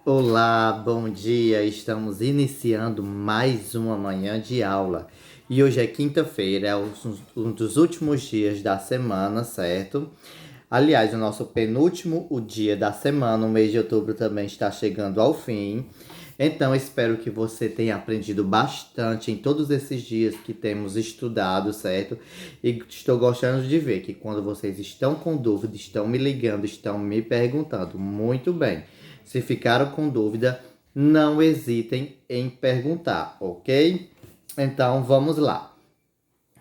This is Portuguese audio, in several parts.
Olá, bom dia. Estamos iniciando mais uma manhã de aula. E hoje é quinta-feira, é um dos últimos dias da semana, certo? Aliás, o nosso penúltimo o dia da semana, o mês de outubro também está chegando ao fim. Então, espero que você tenha aprendido bastante em todos esses dias que temos estudado, certo? E estou gostando de ver que quando vocês estão com dúvida, estão me ligando, estão me perguntando. Muito bem. Se ficaram com dúvida, não hesitem em perguntar, ok? Então, vamos lá.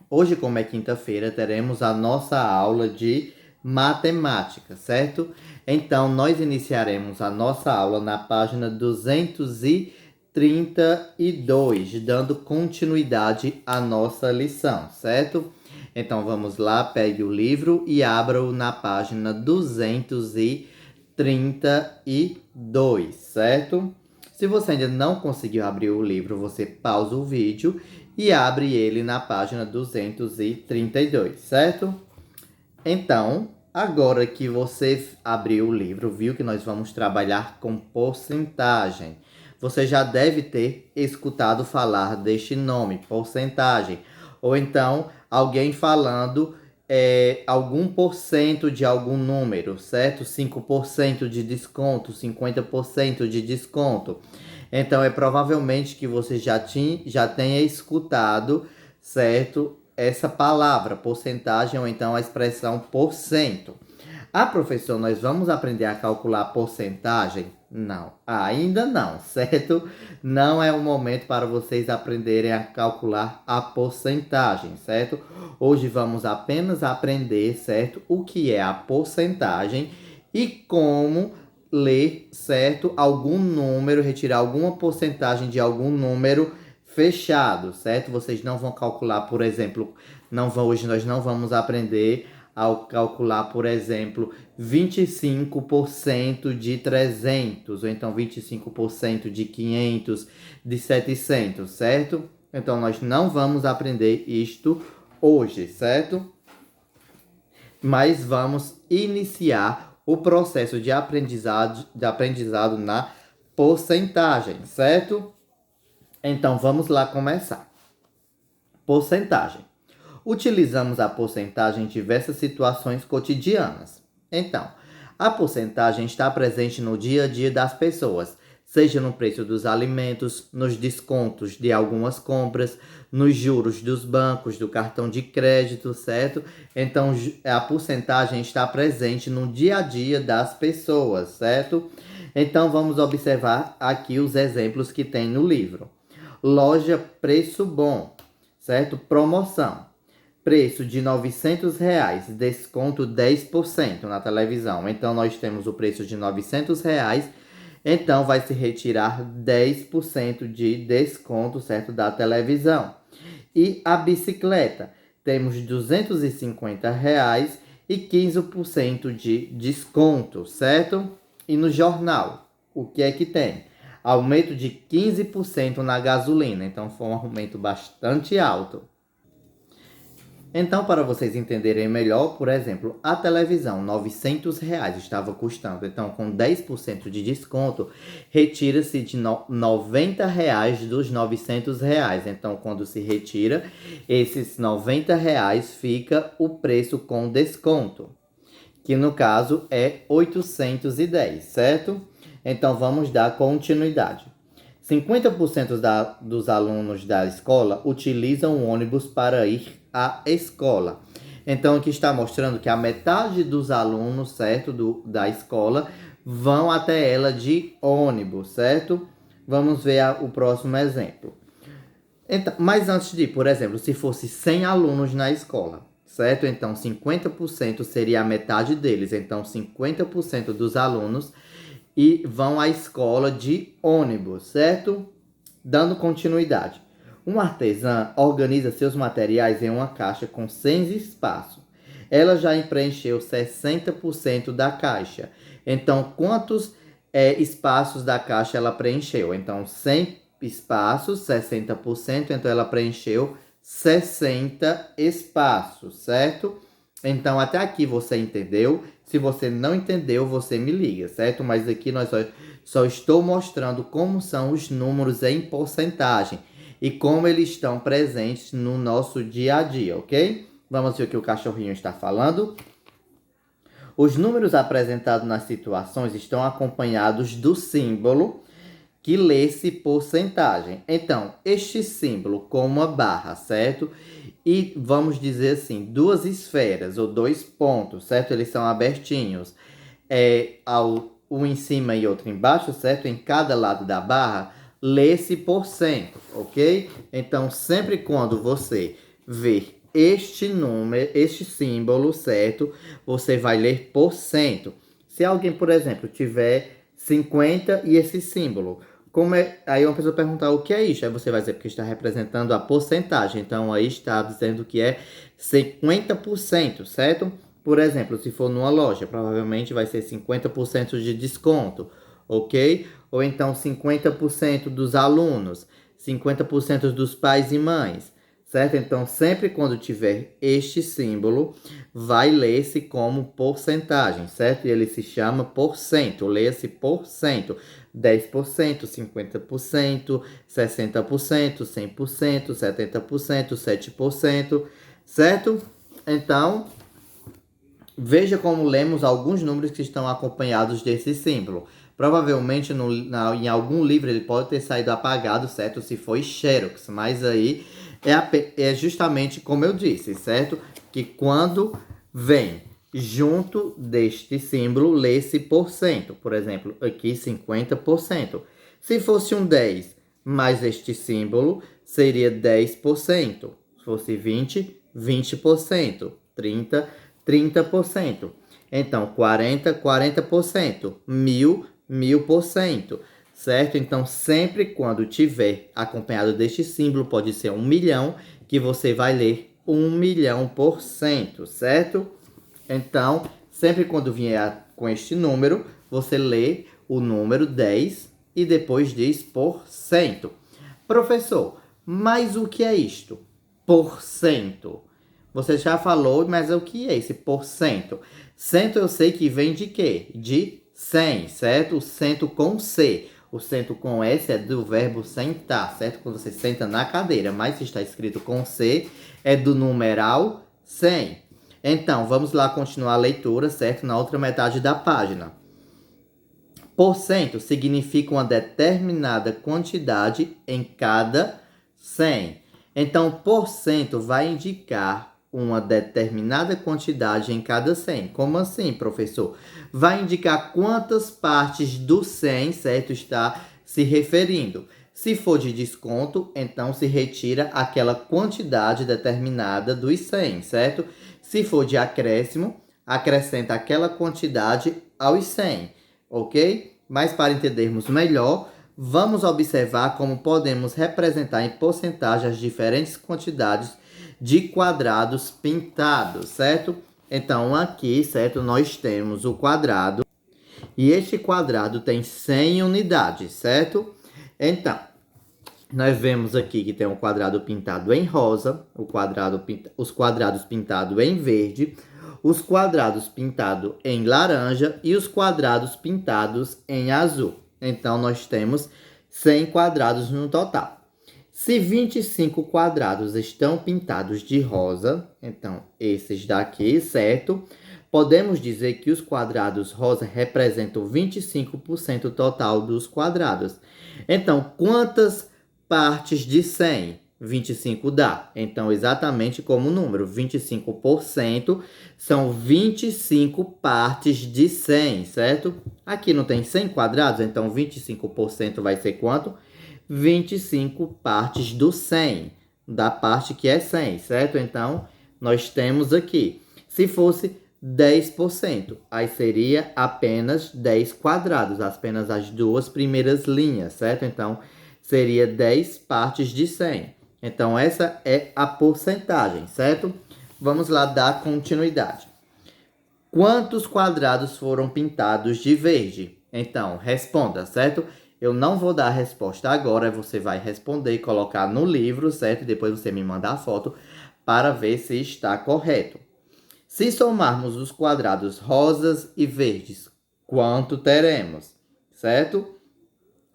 Hoje, como é quinta-feira, teremos a nossa aula de matemática, certo? Então, nós iniciaremos a nossa aula na página 232, dando continuidade à nossa lição, certo? Então, vamos lá, pegue o livro e abra-o na página 232, certo? Se você ainda não conseguiu abrir o livro, você pausa o vídeo e abre ele na página 232, certo? Então, agora que você abriu o livro, viu que nós vamos trabalhar com porcentagem. Você já deve ter escutado falar deste nome, porcentagem. Ou então, alguém falando algum porcento de algum número, certo? 5% de desconto, 50% de desconto. Então, é provavelmente que você já tenha escutado, certo? Essa palavra, porcentagem, ou então a expressão por cento. Ah, professor, nós vamos aprender a calcular porcentagem? Não, ainda não, certo? Não é o momento para vocês aprenderem a calcular a porcentagem, certo? Hoje vamos apenas aprender, certo? O que é a porcentagem e como ler, certo? Algum número, retirar alguma porcentagem de algum número fechado, certo? Vocês não vão calcular, por exemplo, hoje nós não vamos aprender ao calcular, por exemplo, 25% de 300, ou então 25% de 500, de 700, certo? Então, nós não vamos aprender isto hoje, certo? Mas vamos iniciar o processo de aprendizado na porcentagem, certo? Então, vamos lá começar. Porcentagem. Utilizamos a porcentagem em diversas situações cotidianas. Então, a porcentagem está presente no dia a dia das pessoas, seja no preço dos alimentos, nos descontos de algumas compras, nos juros dos bancos, do cartão de crédito, certo? Então, a porcentagem está presente no dia a dia das pessoas, certo? Então, vamos observar aqui os exemplos que tem no livro. Loja Preço Bom, certo? Promoção. Preço de R$ 900, desconto 10% na televisão. Então, nós temos o preço de R$ 900, então vai se retirar 10% de desconto, certo? Da televisão. E a bicicleta, temos R$ 250 e 15% de desconto, certo? E no jornal, o que é que tem? Aumento de 15% na gasolina, então foi um aumento bastante alto. Então, para vocês entenderem melhor, por exemplo, a televisão, R$ 900 estava custando. Então, com 10% de desconto, retira-se de R$ 90 dos R$ 900. Então, quando se retira, esses R$ 90 fica o preço com desconto, que no caso é 810, certo? Então, vamos dar continuidade. 50% dos alunos da escola utilizam o ônibus para ir à escola. Então, aqui está mostrando que a metade dos alunos, certo, da escola, vão até ela de ônibus, certo? Vamos ver o próximo exemplo. Então, mas antes de, por exemplo, se fosse 100 alunos na escola, certo? Então, 50% seria a metade deles. Então, 50% dos alunos e vão à escola de ônibus, certo? Dando continuidade. Um artesã organiza seus materiais em uma caixa com 100 espaços. Ela já preencheu 60% da caixa. Então, quantos espaços da caixa ela preencheu? Então, 100 espaços, 60%. Então, ela preencheu 60 espaços, certo? Então, até aqui você entendeu? Se você não entendeu, você me liga, certo? Mas aqui nós Só estou mostrando como são os números em porcentagem e como eles estão presentes no nosso dia a dia, ok? Vamos ver o que o cachorrinho está falando. Os números apresentados nas situações estão acompanhados do símbolo que lê-se porcentagem. Então, este símbolo com uma barra, certo? E vamos dizer assim, duas esferas ou dois pontos, certo? Eles são abertinhos. Um em cima e outro embaixo, certo? Em cada lado da barra, lê-se por cento, ok? Então, sempre quando você ver este número, este símbolo, certo? Você vai ler por cento. Se alguém, por exemplo, tiver 50 e esse símbolo, aí uma pessoa perguntar o que é isso? Aí você vai dizer porque está representando a porcentagem. Então, aí está dizendo que é 50%, certo? Por exemplo, se for numa loja, provavelmente vai ser 50% de desconto, ok? Ou então 50% dos alunos, 50% dos pais e mães, certo? Então, sempre quando tiver este símbolo, vai ler-se como porcentagem, certo? E ele se chama porcento, leia-se porcento. 10%, 50%, 60%, 100%, 70%, 7%, certo? Então, veja como lemos alguns números que estão acompanhados desse símbolo. Provavelmente em algum livro ele pode ter saído apagado, certo? Se foi Xerox, mas aí é justamente como eu disse, certo? Que quando vem junto deste símbolo, lê-se porcento. Por exemplo, aqui 50%. Se fosse um 10 mais este símbolo, seria 10%. Se fosse 20, 20%. 30, 30%. Então, 40, 40%. 1000, 1000%. Certo? Então, sempre quando tiver acompanhado deste símbolo, pode ser 1 milhão, que você vai ler 1 milhão por cento, certo? Então, sempre quando vier com este número, você lê o número 10 e depois diz por cento. Professor, mas o que é isto? Porcento. Você já falou, mas o que é esse porcento? Cento eu sei que vem de quê? De 100, certo? O cento com C. O cento com S é do verbo sentar, certo? Quando você senta na cadeira, mas se está escrito com C, é do numeral 100. Então, vamos lá continuar a leitura, certo? Na outra metade da página. Porcento significa uma determinada quantidade em cada 100. Então, porcento vai indicar uma determinada quantidade em cada 100. Como assim, professor? Vai indicar quantas partes do 100, certo, está se referindo. Se for de desconto, então se retira aquela quantidade determinada dos 100, certo? Se for de acréscimo, acrescenta aquela quantidade aos 100, ok? Mas para entendermos melhor, vamos observar como podemos representar em porcentagem as diferentes quantidades de quadrados pintados, certo? Então, aqui, certo, nós temos o quadrado e este quadrado tem 100 unidades, certo? Então, nós vemos aqui que tem um quadrado pintado em rosa, os quadrados pintados em verde, os quadrados pintados em laranja e os quadrados pintados em azul. Então, nós temos 100 quadrados no total. Se 25 quadrados estão pintados de rosa, então esses daqui, certo? Podemos dizer que os quadrados rosa representam 25% total dos quadrados. Então, quantas partes de 100? 25 dá. Então, exatamente como o número, 25% são 25 partes de 100, certo? Aqui não tem 100 quadrados, então 25% vai ser quanto? 25 partes do 100, da parte que é 100, certo? Então, nós temos aqui, se fosse 10%, aí seria apenas 10 quadrados, apenas as duas primeiras linhas, certo? Então, seria 10 partes de 100. Então, essa é a porcentagem, certo? Vamos lá dar continuidade. Quantos quadrados foram pintados de verde? Então, responda, certo? Eu não vou dar a resposta agora, você vai responder e colocar no livro, certo? E depois você me manda a foto para ver se está correto. Se somarmos os quadrados rosas e verdes, quanto teremos? Certo?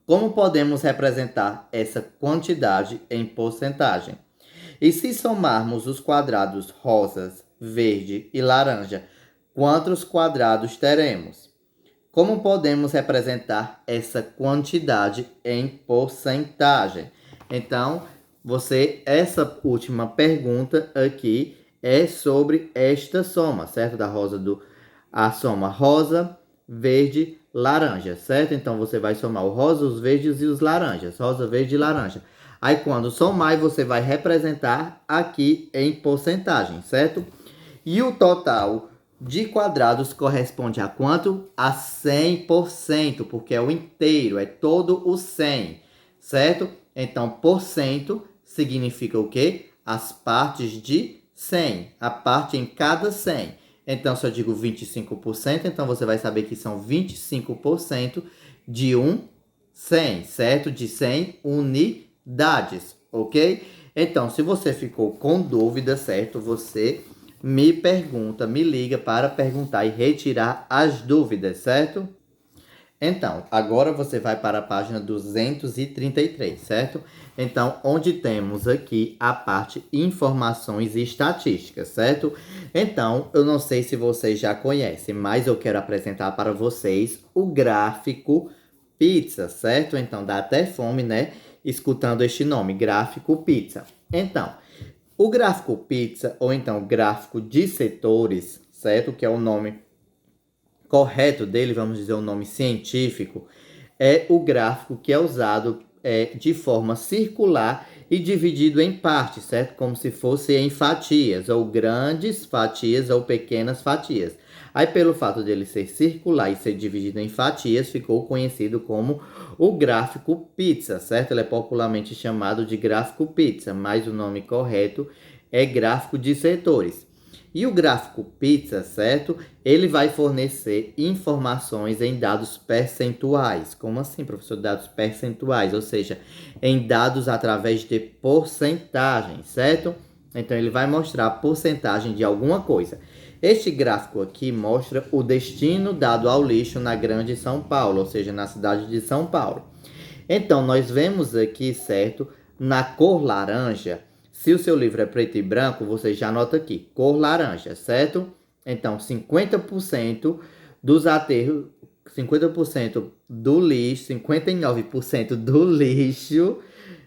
Como podemos representar essa quantidade em porcentagem? E se somarmos os quadrados rosas, verde e laranja, quantos quadrados teremos? Como podemos representar essa quantidade em porcentagem? Então, essa última pergunta aqui é sobre esta soma, certo? A soma rosa, verde, laranja, certo? Então, você vai somar o rosa, os verdes e os laranjas. Rosa, verde e laranja. Aí, quando somar, você vai representar aqui em porcentagem, certo? E o total de quadrados corresponde a quanto? A 100%, porque é o inteiro, é todo o 100, certo? Então, por cento significa o quê? As partes de 100, a parte em cada 100. Então, se eu digo 25%, então você vai saber que são 25% de um 100, certo? De 100 unidades, ok? Então, se você ficou com dúvida, certo? Você me liga para perguntar e retirar as dúvidas, certo? Então, agora você vai para a página 233, certo? Então, onde temos aqui a parte informações e estatísticas, certo? Então, eu não sei se vocês já conhecem, mas eu quero apresentar para vocês o gráfico pizza, certo? Então, dá até fome, né? Escutando este nome, gráfico pizza. Então, o gráfico pizza, ou então gráfico de setores, certo? Que é o nome correto dele, vamos dizer o nome científico, é o gráfico que é usado de forma circular e dividido em partes, certo? Como se fosse em fatias, ou grandes fatias ou pequenas fatias. Aí, pelo fato dele ser circular e ser dividido em fatias, ficou conhecido como o gráfico pizza, certo? Ele é popularmente chamado de gráfico pizza, mas o nome correto é gráfico de setores. E o gráfico pizza, certo? Ele vai fornecer informações em dados percentuais. Como assim, professor? Dados percentuais, ou seja, em dados através de porcentagem, certo? Então, ele vai mostrar a porcentagem de alguma coisa. Este gráfico aqui mostra o destino dado ao lixo na Grande São Paulo, ou seja, na cidade de São Paulo. Então, nós vemos aqui, certo, na cor laranja. Se o seu livro é preto e branco, você já anota aqui, cor laranja, certo? Então, 50% dos aterros, 50% do lixo, 59% do lixo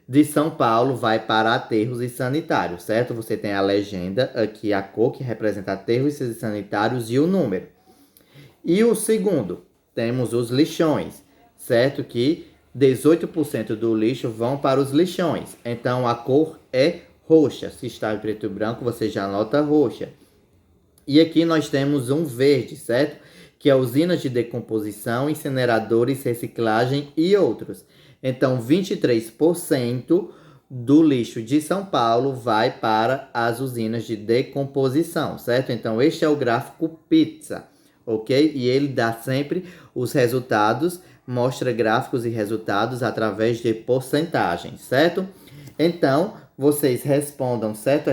de São Paulo vai para aterros e sanitários, certo? Você tem a legenda aqui, a cor que representa aterros e sanitários e o número. E o segundo, temos os lixões, certo? Que 18% do lixo vão para os lixões. Então, a cor é roxa. Se está em preto e branco, você já anota roxa. E aqui nós temos um verde, certo? Que é usinas de decomposição, incineradores, reciclagem e outros. Então, 23% do lixo de São Paulo vai para as usinas de decomposição, certo? Então, este é o gráfico pizza, ok? E ele dá sempre os resultados, mostra gráficos e resultados através de porcentagens, certo? Então, vocês respondam, certo?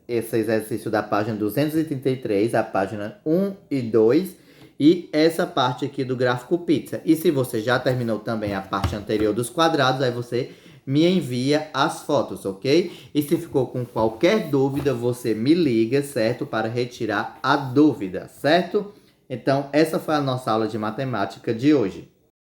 Esse exercício da página 233, a página 1 e 2, e essa parte aqui do gráfico pizza. E se você já terminou também a parte anterior dos quadrados, aí você me envia as fotos, ok? E se ficou com qualquer dúvida, você me liga, certo? Para retirar a dúvida, certo? Então, essa foi a nossa aula de matemática de hoje.